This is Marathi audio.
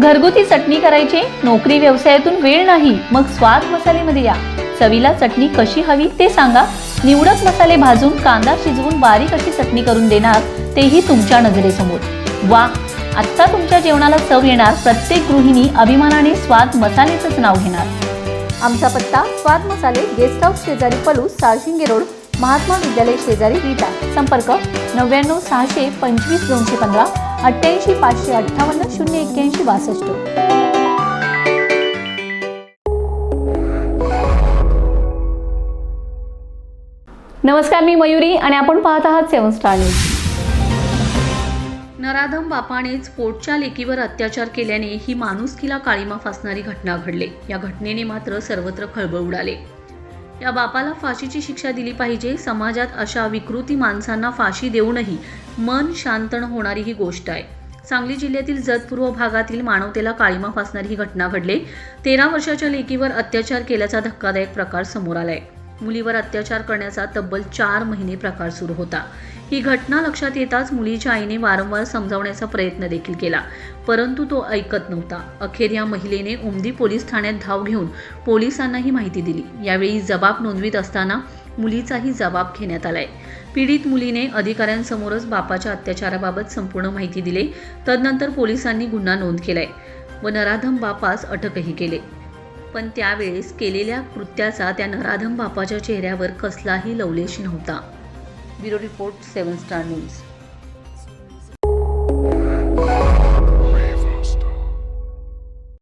घरगुती चटणी करायची, नोकरी व्यवसायातून वेळ नाही, मग स्वाद मसालेमध्ये या. चवीला चटणी कशी हवी ते सांगा. निवडक मसाले भाजून, कांदा शिजवून बारीक अशी चटणी करून देणार, तेही तुमच्या नजरेसमोर. वा, आत्ता तुमच्या जेवणाला चव येणार. प्रत्येक गृहिणी अभिमानाने स्वाद मसालेचंच नाव घेणार. आमचा पत्ता: स्वाद मसाले, गेस्ट हाऊस शेजारी पलूस, साळशिंगे रोड, महात्मा विद्यालय शेजारी विटा. संपर्क 99 600 25 215 88 558 081 62. नमस्कार, मी मयुरी आणि आपण पाहत आहात 7 स्टार न्यूज. नराधम बापानेच पोटच्या लेकीवर अत्याचार केल्याने ही माणुसकीला काळीमा फासणारी घटना घडली. या घटनेने मात्र सर्वत्र खळबळ उडाले. या बापाला फाशीची शिक्षा दिली पाहिजे. समाजात अशा विकृती माणसांना फाशी देऊनही मन शांत न होणारी ही गोष्ट आहे. सांगली जिल्ह्यातील जत पूर्व भागातील मानवतेला काळीमा फासणारी ही घटना घडली. 13 वर्षाच्या लेकीवर अत्याचार केल्याचा धक्कादायक प्रकार समोर आलाय. मुलीवर अत्याचार करण्याचा तब्बल 4 महिने प्रकार सुरू होता. ही घटना लक्षात येताच मुलीच्या आईने वारंवार समजावण्याचा प्रयत्न देखील केला, परंतु तो ऐकत नव्हता. अखेर या महिलेने उमदी पोलीस ठाण्यात धाव घेऊन पोलिसांना ही माहिती दिली. यावेळी जबाब नोंदवित असताना मुलीचाही जबाब घेण्यात आलाय. पीडित मुलीने अधिकाऱ्यांसमोरच बापाच्या अत्याचाराबाबत संपूर्ण माहिती दिली. तदनंतर पोलिसांनी गुन्हा नोंद केलाय व नराधम बापास अटकही केले. पण त्यावेळेस केलेल्या कृत्याचा त्या नराधम बापाच्या चेहऱ्यावर कसलाही लवलेश नव्हता. Bureau report 7 star news.